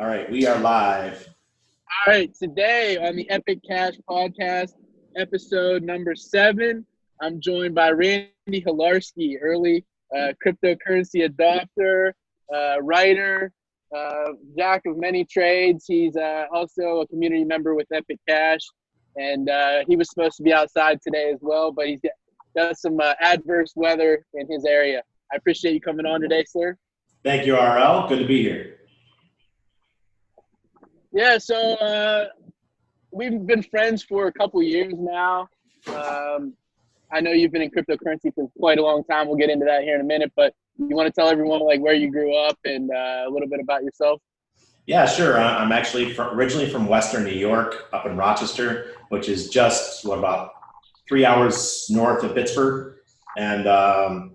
All right, we are live. All right, today on the Epic Cash Podcast, episode number 7, I'm joined by Randy Hilarski, early cryptocurrency adopter, writer, jack of many trades. He's also a community member with Epic Cash, and he was supposed to be outside today as well, but he's got some adverse weather in his area. I appreciate you coming on today, sir. Thank you, RL. Good to be here. Yeah, so we've been friends for a couple years now. I know you've been in cryptocurrency for quite a long time. We'll get into that here in a minute, but you want to tell everyone like where you grew up and a little bit about yourself? Yeah, sure. I'm actually originally from Western New York, up in Rochester, which is just about 3 hours north of Pittsburgh, and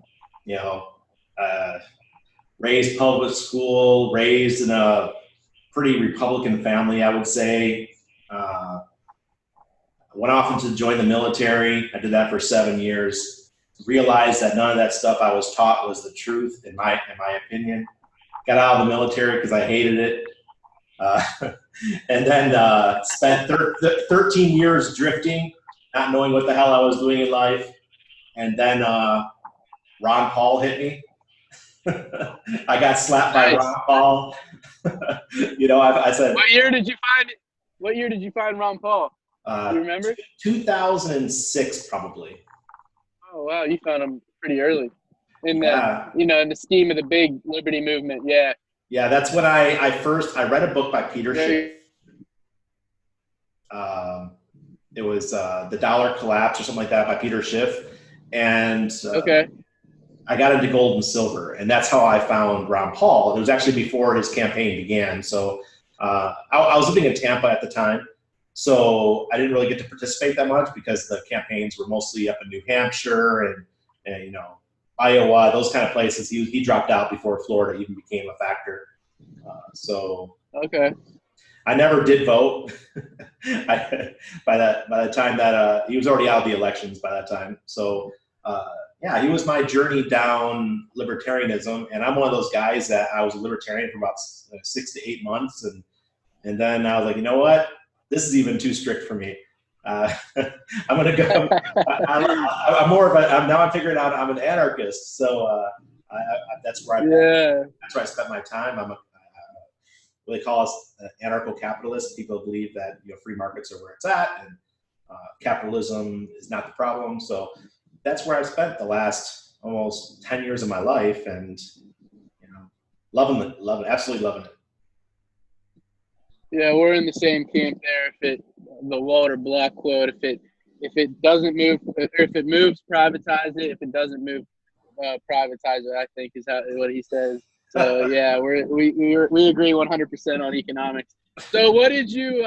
raised public school, raised in a pretty Republican family, I would say. Went off to join the military. I did that for 7 years. Realized that none of that stuff I was taught was the truth, in my opinion. Got out of the military because I hated it. And then spent 13 years drifting, not knowing what the hell I was doing in life. And then Ron Paul hit me. I got slapped by Ron Paul. I said. What year did you find it? What year did you find Ron Paul? Do you remember? 2006, probably. Oh wow, you found him pretty early in the in the scheme of the big liberty movement. Yeah. Yeah, that's when I read a book by Peter Schiff. It was The Dollar Collapse or something like that by Peter Schiff, and I got into gold and silver, and that's how I found Ron Paul. It was actually before his campaign began. So I was living in Tampa at the time, so I didn't really get to participate that much because the campaigns were mostly up in New Hampshire and Iowa, those kind of places. He dropped out before Florida even became a factor. I never did vote. By the time that he was already out of the elections by that time. So. He was my journey down libertarianism, and I'm one of those guys that I was a libertarian for about 6 to 8 months, and then I was like, you know what, this is even too strict for me. I'm gonna go. I'm more of a. Now I'm figuring out I'm an anarchist, so that's where I spent my time. I'm what they call us anarcho-capitalist. People believe that free markets are where it's at, and capitalism is not the problem. So. That's where I've spent the last almost 10 years of my life, and loving it, absolutely loving it. Yeah, we're in the same camp there. The Walter Block quote: if it doesn't move, or if it moves, privatize it. If it doesn't move, privatize it. I think is what he says. So yeah, we agree 100% on economics. So what did you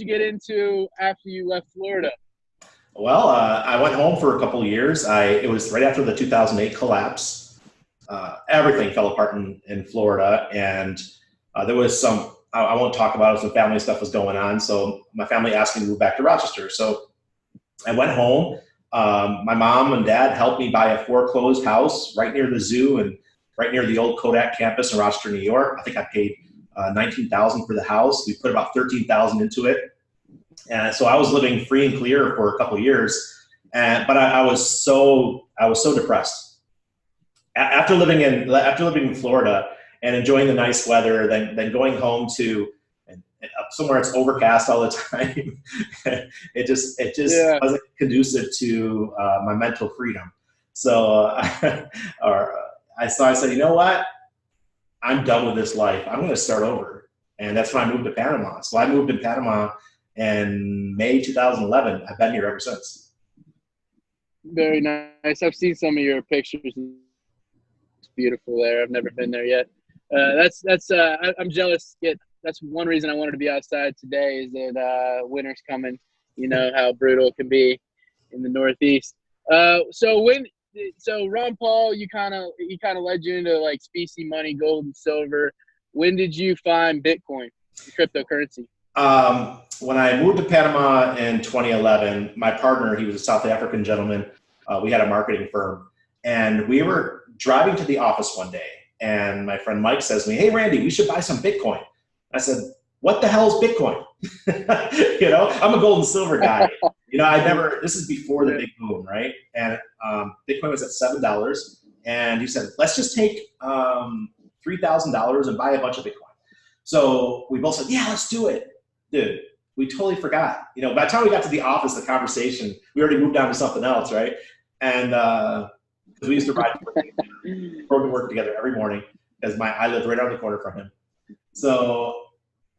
get into after you left Florida? Well, I went home for a couple of years. It was right after the 2008 collapse. Everything fell apart in Florida, and there was some, I won't talk about it, some family stuff was going on. So my family asked me to move back to Rochester. So I went home. My mom and dad helped me buy a foreclosed house right near the zoo and right near the old Kodak campus in Rochester, New York. I think I paid $19,000 for the house. We put about $13,000 into it. And so I was living free and clear for a couple of years, but I was so depressed. After living in Florida and enjoying the nice weather, then going home to somewhere it's overcast all the time, it just wasn't conducive to my mental freedom. So I said, you know what? I'm done with this life. I'm going to start over, and that's when I moved to Panama. So I moved to Panama. In May 2011, I've been here ever since. Very nice. I've seen some of your pictures. It's beautiful there. I've never been there yet. I'm jealous. That's one reason I wanted to be outside today is that winter's coming. You know how brutal it can be in the Northeast. So Ron Paul, he kind of led you into like specie money, gold and silver. When did you find Bitcoin, cryptocurrency? When I moved to Panama in 2011, my partner, he was a South African gentleman. We had a marketing firm, and we were driving to the office one day, and my friend Mike says to me, "Hey, Randy, we should buy some Bitcoin." I said, what the hell is Bitcoin? I'm a gold and silver guy. This is before the big boom, right? And Bitcoin was at $7. And he said, let's just take $3,000 and buy a bunch of Bitcoin. So we both said, yeah, let's do it. Dude, we totally forgot. By the time we got to the office, the conversation, we already moved on to something else, right? And we used to ride to work together every morning because I lived right around the corner from him. So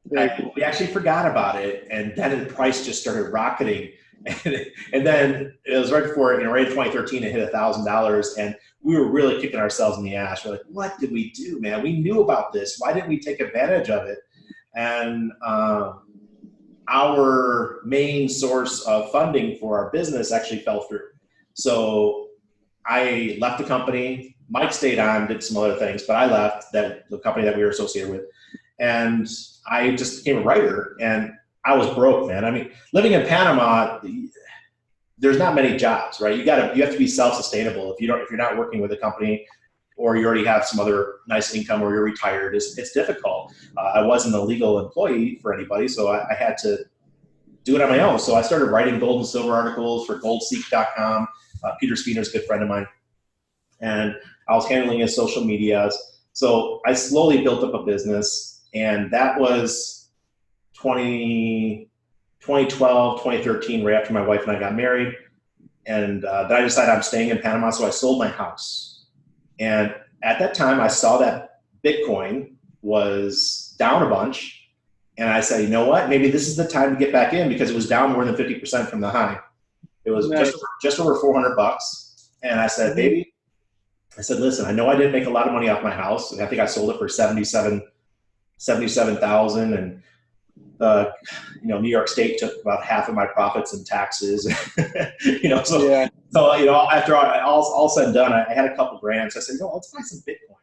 we actually forgot about it, and then the price just started rocketing. And then it was right before, right in 2013, it hit $1,000, and we were really kicking ourselves in the ass. We're like, what did we do, man? We knew about this. Why didn't we take advantage of it? And our main source of funding for our business actually fell through. So I left the company. Mike stayed on, did some other things, but I left the company that we were associated with. And I just became a writer, and I was broke, man. I mean, living in Panama, there's not many jobs, right? You have to be self-sustainable. If you're not working with a company, or you already have some other nice income, or you're retired, it's difficult. I wasn't a legal employee for anybody, so I had to do it on my own. So I started writing gold and silver articles for goldseek.com. Peter Spooner's a good friend of mine. And I was handling his social medias. So I slowly built up a business, and that was 2012, 2013, right after my wife and I got married. And then I decided I'm staying in Panama, so I sold my house. And at that time, I saw that Bitcoin was down a bunch. And I said, you know what? Maybe this is the time to get back in, because it was down more than 50% from the high. It was just over $400. And I said, baby, listen, I know I didn't make a lot of money off my house. I think I sold it for $77,000, and New York State took about half of my profits in taxes. So after all said and done, I had a couple grand. So I said, let's buy some Bitcoin,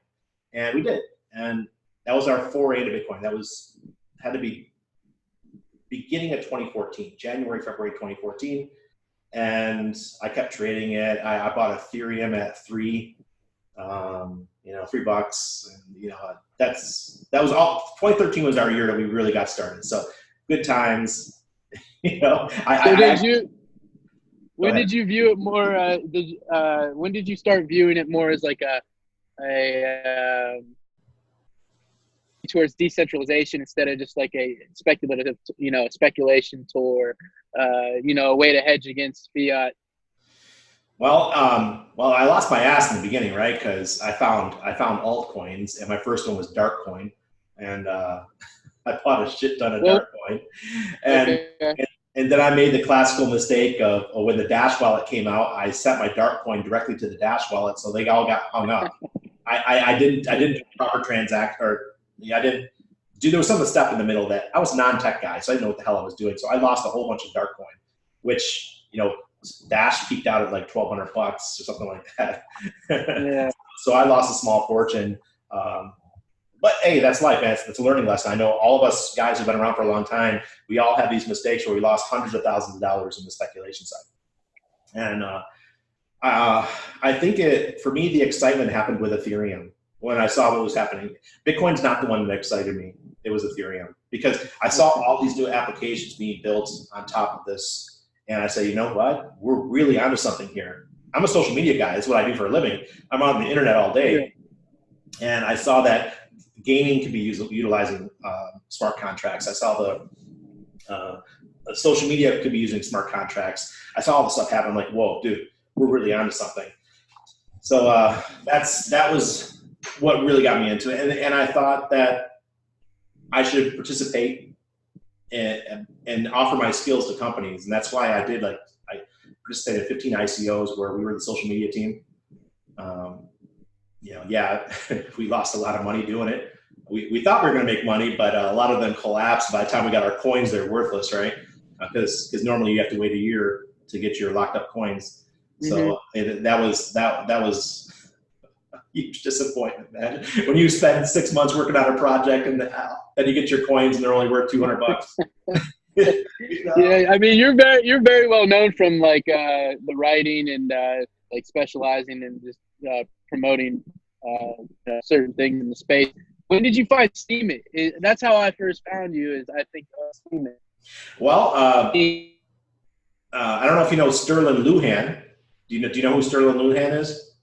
and we did. And that was our foray into Bitcoin. Had to be beginning of 2014, January, February 2014. And I kept trading it. I bought Ethereum at $3. $3, and that was all. 2013 was our year that we really got started. So good times. When did you view it more? When did you start viewing it more as like a towards decentralization instead of just like a speculative, speculation tool, a way to hedge against fiat? Well, I lost my ass in the beginning, right? Because I found altcoins, and my first one was Darkcoin, and I bought a shit ton of Darkcoin, and then I made the classical mistake of when the Dash wallet came out, I sent my Darkcoin directly to the Dash wallet, so they all got hung up. I didn't do proper transact, I didn't do. There was some step in the middle that I was a non-tech guy, so I didn't know what the hell I was doing. So I lost a whole bunch of Darkcoin, which Dash peaked out at like $1,200 or something like that. Yeah. So I lost a small fortune. But hey, that's life, man. It's a learning lesson. I know all of us guys who've been around for a long time, we all have these mistakes where we lost hundreds of thousands of dollars in the speculation side. And I think for me, the excitement happened with Ethereum when I saw what was happening. Bitcoin's not the one that excited me. It was Ethereum, because I saw all these new applications being built on top of this. And I say, you know what? We're really onto something here. I'm a social media guy. That's what I do for a living. I'm on the internet all day. Yeah. And I saw that gaming could be utilizing smart contracts. I saw the social media could be using smart contracts. I saw all the stuff happen. I'm like, whoa, dude, we're really onto something. So that was what really got me into it. And I thought that I should participate and offer my skills to companies. And that's why I participated in 15 ICOs where we were the social media team. We lost a lot of money doing it. We thought we were going to make money, but a lot of them collapsed. By the time we got our coins, they're worthless, right? Because normally you have to wait a year to get your locked up coins. So that was a huge disappointment, man. When you spend 6 months working on a project and then you get your coins and they're only worth $200. Yeah, I mean, you're very well known from like the writing and like specializing and just promoting certain things in the space. When did you find Steemit? That's how I first found you. Is I think Steemit. Well, I don't know if you know Sterling Luhan. Do you know who Sterling Luhan is?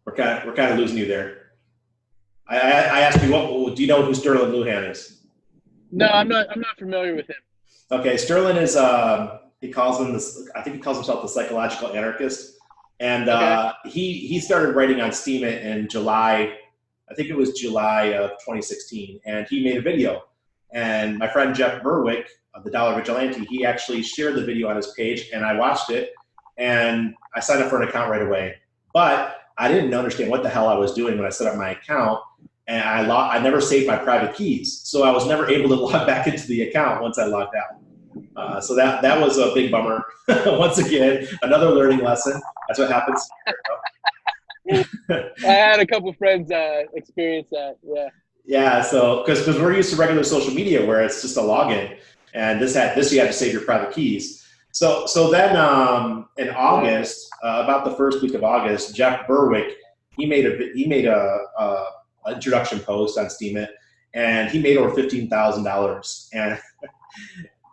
We're kind of losing you there. I asked you, what do you know who Sterling Luhan is? No, I'm not. I'm not familiar with him. Okay, Sterling is he calls him this. I think he calls himself the psychological anarchist, and Okay. he started writing on Steemit in July. I think it was July of 2016, and he made a video. And my friend Jeff Berwick of the Dollar Vigilante, he actually shared the video on his page, and I watched it, and I signed up for an account right away. But I didn't understand what the hell I was doing when I set up my account, and I never saved my private keys, so I was never able to log back into the account once I logged out. So that was a big bummer. Once again, another learning lesson. That's what happens. I had a couple friends experience that. Yeah. Yeah, so because we're used to regular social media where it's just a login, and this you had to save your private keys. So then in August, about the first week of August, Jeff Berwick he made a introduction post on Steemit, and he made over $15,000, and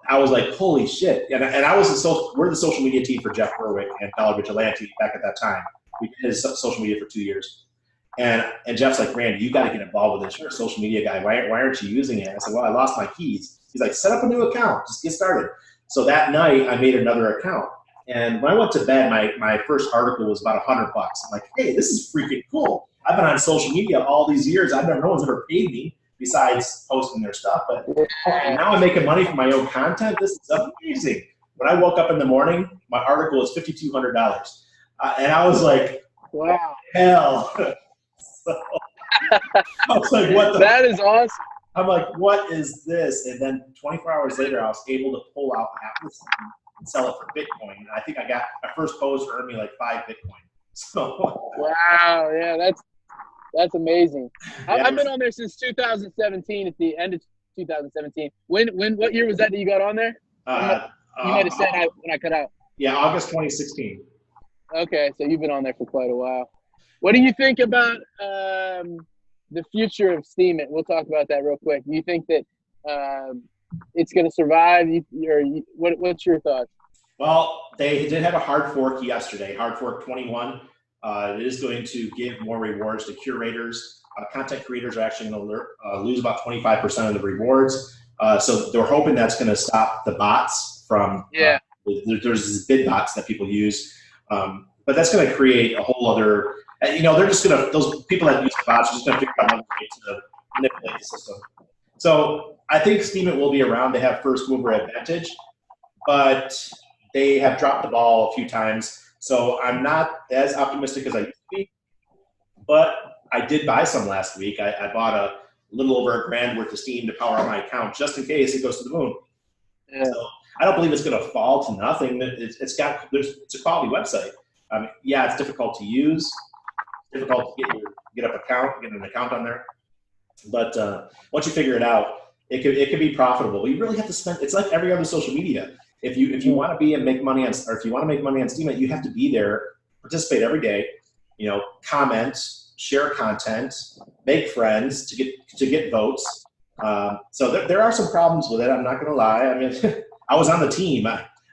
I was like, holy shit! And I was we're the social media team for Jeff Berwick and Dollar Vigilante back at that time. We did his social media for 2 years. And Jeff's like, Randy, you got to get involved with this. You're a social media guy. Why aren't you using it? I said, well, I lost my keys. He's like, set up a new account. Just get started. So that night, I made another account. And when I went to bed, my first article was about $100. I'm like, hey, this is freaking cool. I've been on social media all these years. No one's ever paid me besides posting their stuff. But now I'm making money from my own content. This is amazing. When I woke up in the morning, my article was $5,200. And I was like, wow, hell. So, I was like, what the? That is awesome. I'm like, what is this? And then 24 hours later, I was able to pull out half this and sell it for Bitcoin. And I think I got my first post earned me like 5 Bitcoin. So wow, yeah, that's amazing. Yeah, I've been on there since 2017. At the end of 2017. What year was that you got on there? You might have said when I cut out. Yeah, August 2016. Okay, so you've been on there for quite a while. What do you think about the future of Steemit? We'll talk about that real quick. Do you think that it's going to survive? What's your thoughts? Well, they did have a hard fork yesterday, hard fork 21. It is going to give more rewards to curators. Content creators are actually going to lose about 25% of the rewards. So they're hoping that's going to stop the bots from, there's these bid bots that people use. But that's going to create a whole other, they're just going to, those people that use the bots are just going to figure out another way to manipulate the system. So I think Steemit will be around. They have first mover advantage, but they have dropped the ball a few times. So I'm not as optimistic as I used to be, but I did buy some last week. I bought a little over $1,000 worth of Steem to power up my account just in case it goes to the moon. Yeah. So I don't believe it's going to fall to nothing. It's a quality website. Yeah, it's difficult to use, difficult to get an account on there. But once you figure it out, it could be profitable. But you really have to spend. It's like every other social media. If you want to be and make money on, or if you want to make money on Steemit, you have to be there, participate every day. Comment, share content, make friends to get votes. So there are some problems with it. I'm not going to lie. I mean, I was on the team.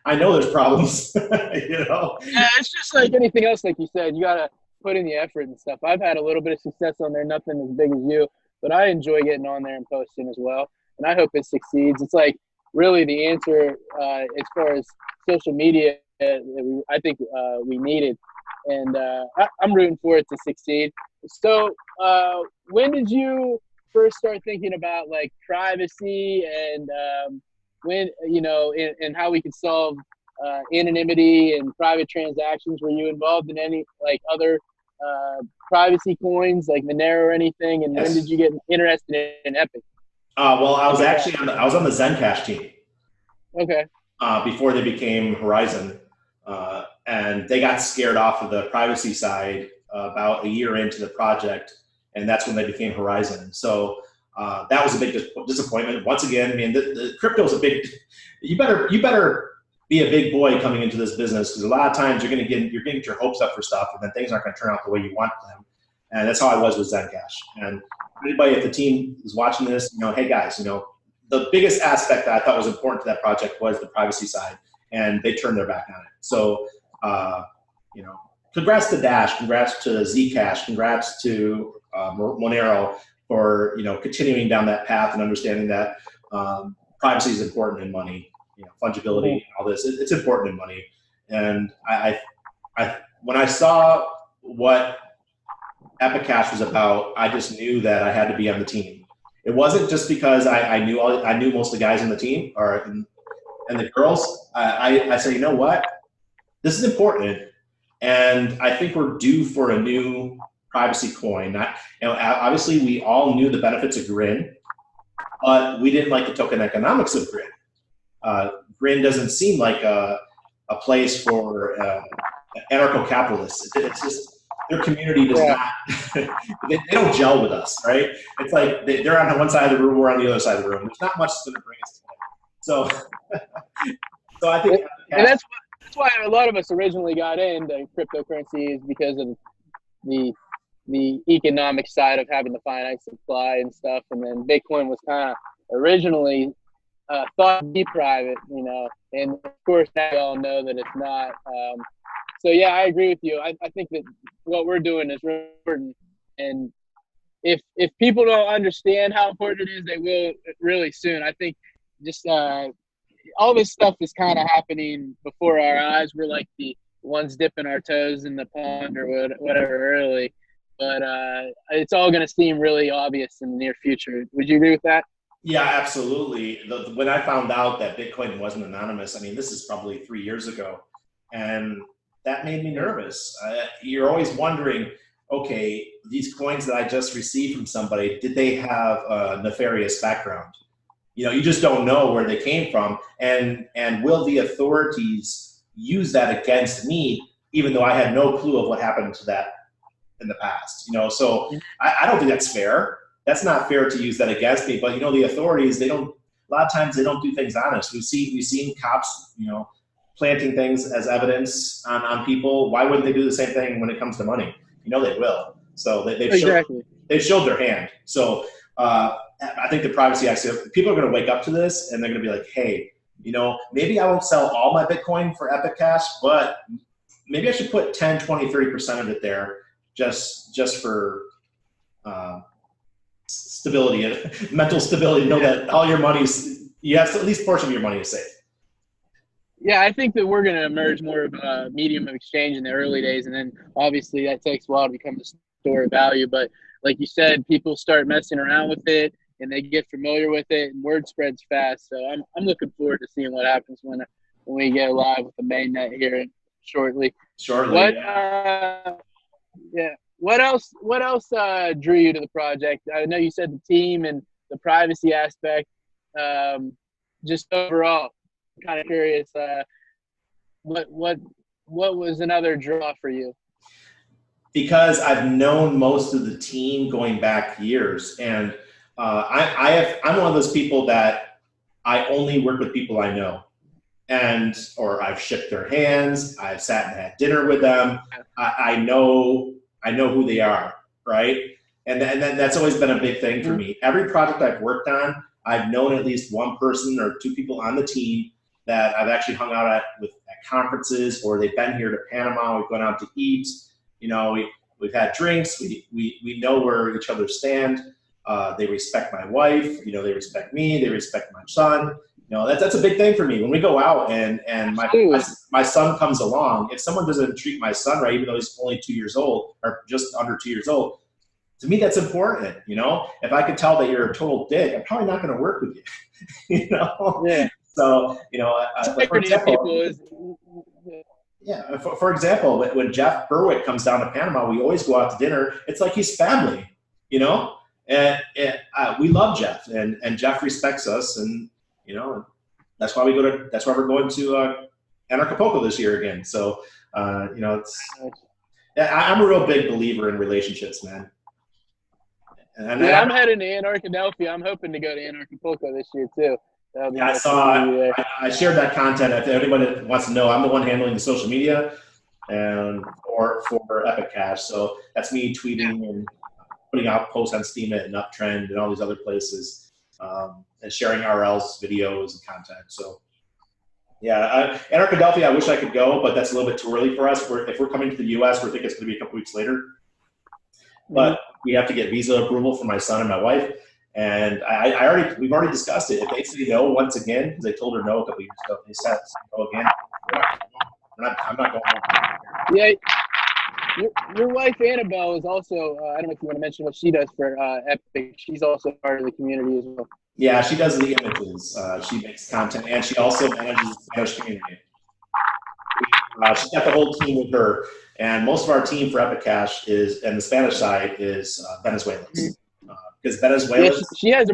I know there's problems. Yeah, it's just like anything else. Like you said, you got to put in the effort and stuff. I've had a little bit of success on there, nothing as big as you, but I enjoy getting on there and posting as well. And I hope it succeeds. It's like really the answer as far as social media. I think we need it, and I'm rooting for it to succeed. So, when did you first start thinking about like privacy and when and how we could solve anonymity and private transactions? Were you involved in any like other privacy coins like Monero or anything? And When did you get interested in Epic? Well, I was actually on the Zencash team. Okay. Before they became Horizon, and they got scared off of the privacy side about a year into the project, and that's when they became Horizon. So that was a big disappointment. Once again, I mean, the crypto is a big. You better be a big boy coming into this business, because a lot of times you're gonna get your hopes up for stuff, and then things aren't going to turn out the way you want them. And that's how I was with Zencash. And anybody at the team is watching this, hey guys, the biggest aspect that I thought was important to that project was the privacy side, and they turned their back on it. So, you know, congrats to Dash, congrats to Zcash, congrats to Monero for continuing down that path and understanding that privacy is important in money. Fungibility and all this, it's important in money. And I when I saw what Epic Cash was about, I just knew that I had to be on the team. It wasn't just because I knew most of the guys on the team and the girls. I said, you know what, this is important, and I think we're due for a new privacy coin. Obviously, we all knew the benefits of Grin, but we didn't like the token economics of Grin. Grin doesn't seem like a place for anarcho-capitalists. It's just their community does not. They don't gel with us, right? It's like they're on one side of the room, we're on the other side of the room. There's not much that's going to bring us together. So I think, and that's why a lot of us originally got into cryptocurrency, is because of the economic side of having the finite supply and stuff. And then Bitcoin was kind of originally thought to be private, and of course now we all know that it's not. So yeah, I agree with you. I think that what we're doing is really important, and if people don't understand how important it is, they will really soon. I think just all this stuff is kind of happening before our eyes. We're like the ones dipping our toes in the pond or whatever early, but it's all going to seem really obvious in the near future. Would you agree with that? Yeah, absolutely. When I found out that Bitcoin wasn't anonymous, this is probably 3 years ago, and that made me nervous. You're always wondering, okay, these coins that I just received from somebody, did they have a nefarious background? You just don't know where they came from, and will the authorities use that against me, even though I had no clue of what happened to that in the past? So I don't think that's fair. That's not fair to use that against me. But the authorities, a lot of times they don't do things honest. We've seen cops, planting things as evidence on people. Why wouldn't they do the same thing when it comes to money? They will. So they've showed their hand. So I think the Privacy Act, people are going to wake up to this, and they're going to be like, hey, maybe I won't sell all my Bitcoin for Epic Cash, but maybe I should put 10, 20, 30% of it there just for stability and mental stability. Know that all your you have at least a portion of your money is safe. Yeah, I think that we're going to emerge more of a medium of exchange in the early days, and then obviously that takes a while to become the store of value. But like you said, people start messing around with it, and they get familiar with it, and word spreads fast. So I'm looking forward to seing what happens when we get live with the mainnet here shortly. Shortly. Yeah. What else drew you to the project? I know you said the team and the privacy aspect. Just overall, kind of curious. What was another draw for you? Because I've known most of the team going back years, and I'm one of those people that I only work with people I know, or I've shook their hands, I've sat and had dinner with them. I know who they are, right? And that's always been a big thing for me. Every project I've worked on, I've known at least one person or two people on the team that I've actually hung out at conferences, or they've been here to Panama. We've gone out to eat. We've had drinks. We know where each other stand. They respect my wife. They respect me. They respect my son. That's a big thing for me. When we go out and my son comes along, if someone doesn't treat my son right, even though he's only 2 years old or just under 2 years old, to me that's important. If I could tell that you're a total dick, I'm probably not going to work with you. Yeah. So for example, when Jeff Berwick comes down to Panama, we always go out to dinner. It's like he's family. And we love Jeff, and Jeff respects us, and that's why we're going to Acapulco this year again. So I'm a real big believer in relationships, man. I'm heading to Anarchadelphia. I'm hoping to go to Acapulco this year too. That'll be Yeah, I nice to saw. see you there. I shared that content. If anybody that wants to know, I'm the one handling the social media and for Epic Cash. So that's me tweeting and putting out posts on Steemit and Uptrend and all these other places, and sharing RLs, videos, and content. So yeah, Anarchadelphia, I wish I could go, but that's a little bit too early for us. If we're coming to the U.S., we're thinking it's going to be a couple weeks later. But we have to get visa approval for my son and my wife. And we've already discussed it. If they say no once again, because they told her no a couple years ago, they said no again. I'm not going home. Yeah, your wife Annabelle is also. I don't know if you want to mention what she does for Epic. She's also part of the community as well. Yeah, she does the images. She makes content, and she also manages the Spanish community. She's got the whole team with her, and most of our team for Epic Cash and the Spanish side is Venezuelans. Because Venezuelans. Yeah,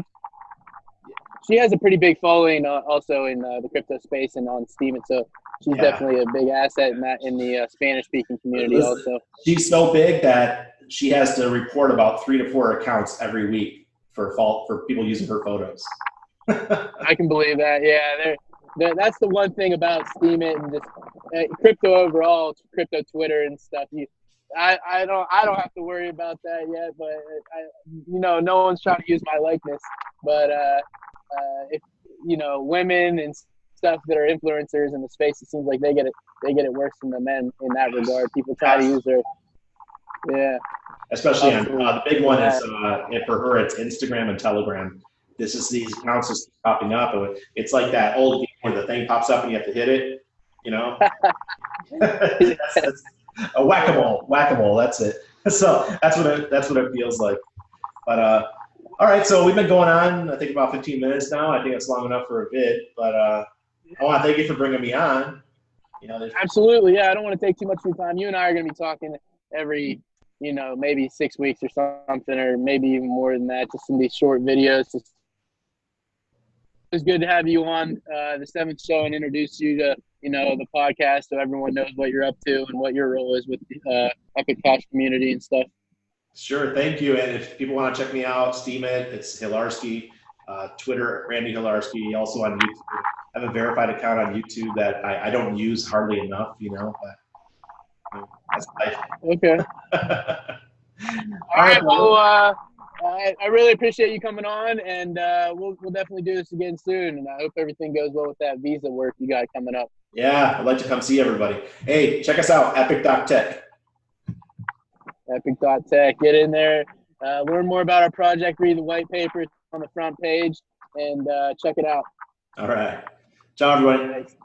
she has a pretty big following also in the crypto space and on Steam, and so she's definitely a big asset in the Spanish-speaking community. Also, she's so big that she has to report about 3 to 4 accounts every week for people using her photos. I can believe that. Yeah, that's the one thing about Steemit and just crypto overall, crypto Twitter and stuff. I don't have to worry about that yet, but no one's trying to use my likeness. But if women and stuff that are influencers in the space, it seems like they get it worse than the men in that regard. People try to use their especially on the big one is for her it's Instagram and Telegram. These accounts just popping up. It's like that old game where the thing pops up and you have to hit it. That's a whack-a-mole. That's it. So that's what it feels like. But all right, so we've been going on I think about 15 minutes now. I think that's long enough for a vid. But I want to thank you for bringing me on. Absolutely, yeah. I don't want to take too much of your time. You and I are going to be talking every maybe 6 weeks or something, or maybe even more than that. Just in these short videos. It's good to have you on the 7th show and introduce you to the podcast so everyone knows what you're up to and what your role is with the Epic Cash community and stuff. Sure, thank you. And if people want to check me out, Steemit, it's Hilarski, Twitter, Randy Hilarski, also on YouTube. I have a verified account on YouTube that I don't use hardly enough, but that's life. Okay. All right. Well, I really appreciate you coming on, and we'll definitely do this again soon. And I hope everything goes well with that visa work you got coming up. Yeah, I'd like to come see everybody. Hey, check us out, epic.tech. Epic.tech. Get in there, learn more about our project, read the white paper on the front page, and check it out. All right. Ciao, everybody. Thanks.